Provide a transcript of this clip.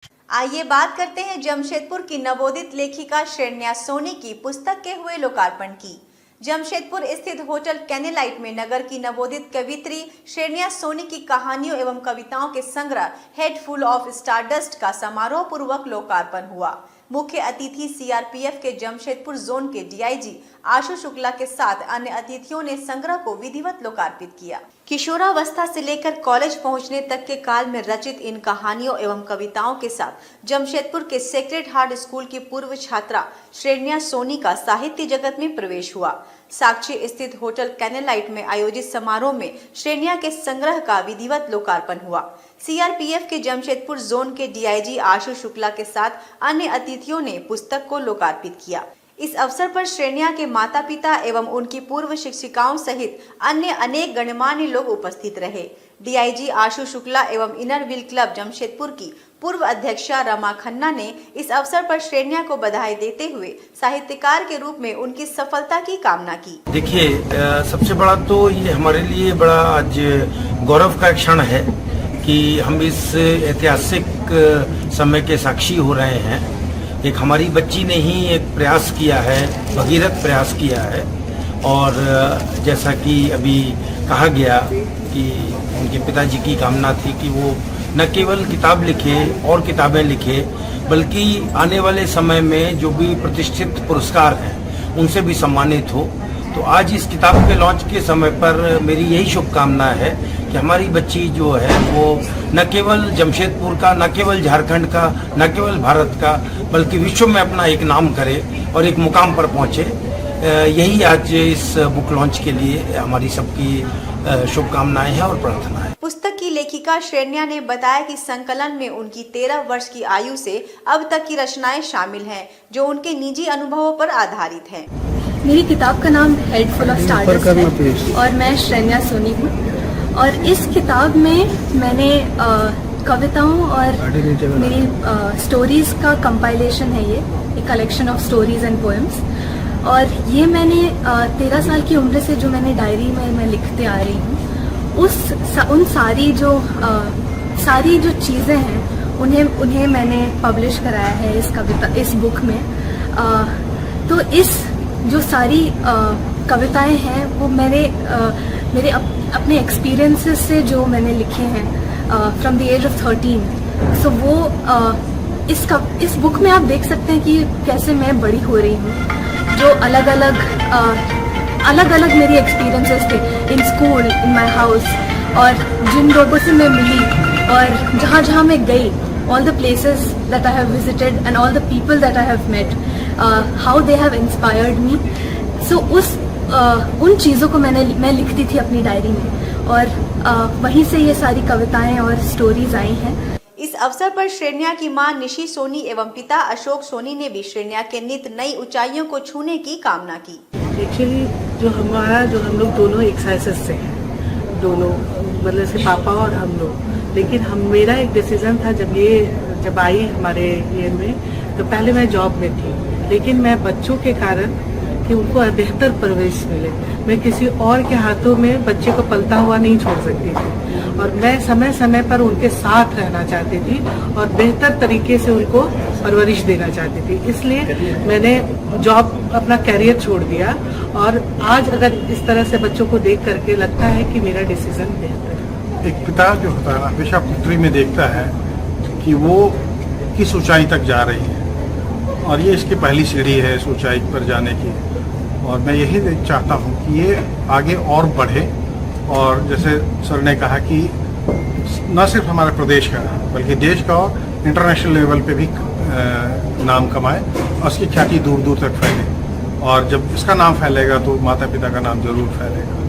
आइए बात करते हैं जमशेदपुर की नवोदित लेखिका श्रेण्या सोनी की पुस्तक के हुए लोकार्पण की। जमशेदपुर स्थित होटल कैनेलाइट में नगर की नवोदित कवित्री श्रेण्या सोनी की कहानियों एवं कविताओं के संग्रह हेड फुल ऑफ स्टारडस्ट का समारोह पूर्वक लोकार्पण हुआ। मुख्य अतिथि सीआरपीएफ के जमशेदपुर जोन के डीआईजी आशु शुक्ला के साथ अन्य अतिथियों ने संग्रह को विधिवत लोकार्पित किया। किशोरावस्था से लेकर कॉलेज पहुंचने तक के काल में रचित इन कहानियों एवं कविताओं के साथ जमशेदपुर के सेक्रेड हार्ट स्कूल की पूर्व छात्रा श्रेण्या सोनी का साहित्य जगत में प्रवेश हुआ। साक्षी स्थित होटल कैनेलाइट में आयोजित समारोह में श्रेण्या के संग्रह का विधिवत लोकार्पण हुआ। सीआरपीएफ के जमशेदपुर जोन के डीआईजी आशु शुक्ला के साथ अन्य अतिथियों ने पुस्तक को लोकार्पित किया। इस अवसर पर श्रेण्या के माता पिता एवं उनकी पूर्व शिक्षिकाओं सहित अन्य अनेक गणमान्य लोग उपस्थित रहे। डीआईजी आशु शुक्ला एवं इनर व्हील क्लब जमशेदपुर की पूर्व अध्यक्षा रमा खन्ना ने इस अवसर पर श्रेण्या को बधाई देते हुए साहित्यकार के रूप में उनकी सफलता की कामना की। देखिए, सबसे बड़ा तो ये हमारे लिए बड़ा आज गौरव का क्षण है कि हम इस ऐतिहासिक समय के साक्षी हो रहे हैं। एक हमारी बच्ची ने ही एक प्रयास किया है, भगीरथ प्रयास किया है, और जैसा कि अभी कहा गया कि उनके पिताजी की कामना थी कि वो न केवल किताब लिखे और किताबें लिखे, बल्कि आने वाले समय में जो भी प्रतिष्ठित पुरस्कार हैं उनसे भी सम्मानित हो। तो आज इस किताब के लॉन्च के समय पर मेरी यही शुभकामना है कि हमारी बच्ची जो है वो न केवल जमशेदपुर का, न केवल झारखंड का, न केवल भारत का, बल्कि विश्व में अपना एक नाम करे और एक मुकाम पर पहुंचे। यही आज इस बुक लॉन्च के लिए हमारी सबकी शुभकामनाएं हैं और प्रार्थना है। पुस्तक की लेखिका श्रेण्या ने बताया कि संकलन में उनकी 13 वर्ष की आयु से अब तक की रचनाएं शामिल हैं, जो उनके निजी अनुभवों पर आधारित हैं। मेरी किताब का नाम हेड फुल ऑफ स्टारडस्ट है और मैं श्रेण्या सोनी हूँ। और इस किताब में मैंने कविताओं और मेरी स्टोरीज का कंपाइलेशन है। ये collection of stories and poems, और ये मैंने 13 साल की उम्र से जो मैंने डायरी में मैं लिखते आ रही हूँ, उन सारी जो चीज़ें हैं उन्हें मैंने पब्लिश कराया है इस बुक में। तो इस जो सारी कविताएं हैं वो मेरे अपने एक्सपीरियंसेस से जो मैंने लिखे हैं फ्रॉम द एज ऑफ 13। सो वो इस बुक में आप देख सकते हैं कि कैसे मैं बड़ी हो रही हूँ। जो अलग अलग मेरी एक्सपीरियंसेस थे in school, in my house, और जिन लोगों से मैं मिली और जहाँ मैं गई, all the places that I have visited and all the people that I have met, how they have inspired me. So उन चीज़ों को मैं लिखती थी अपनी डायरी में, और वहीं से ये सारी कविताएं और स्टोरीज आई हैं। इस अवसर पर श्रेण्या की मां निशी सोनी एवं पिता अशोक सोनी ने भी श्रेण्या के नित नई ऊंचाइयों को छूने की कामना की। एक्चुअली जो हम लोग दोनों एक साइसेस से हैं, दोनों मतलब से पापा और हम लोग। लेकिन मेरा एक डिसीजन था जब आई हमारे ईयर में, तो पहले मैं जॉब में थी, लेकिन मैं बच्चों के कारण कि उनको बेहतर परवरिश मिले, मैं किसी और के हाथों में बच्चे को पलता हुआ नहीं छोड़ सकती थी, और मैं समय समय पर उनके साथ रहना चाहती थी और बेहतर तरीके से उनको परवरिश देना चाहती थी। इसलिए मैंने जॉब, अपना कैरियर छोड़ दिया, और आज अगर इस तरह से बच्चों को देख करके लगता है कि मेरा डिसीजन बेहतर है। एक पिता जो होता है हमेशा पुत्री में देखता है कि वो किस ऊंचाई तक जा रही है, और ये इसकी पहली सीढ़ी है इस ऊंचाई पर जाने की, और मैं यही चाहता हूँ कि ये आगे और बढ़े, और जैसे सर ने कहा कि न सिर्फ हमारे प्रदेश का बल्कि देश का और इंटरनेशनल लेवल पे भी नाम कमाए और उसकी ख्याति दूर दूर तक फैले, और जब इसका नाम फैलेगा तो माता पिता का नाम जरूर फैलेगा।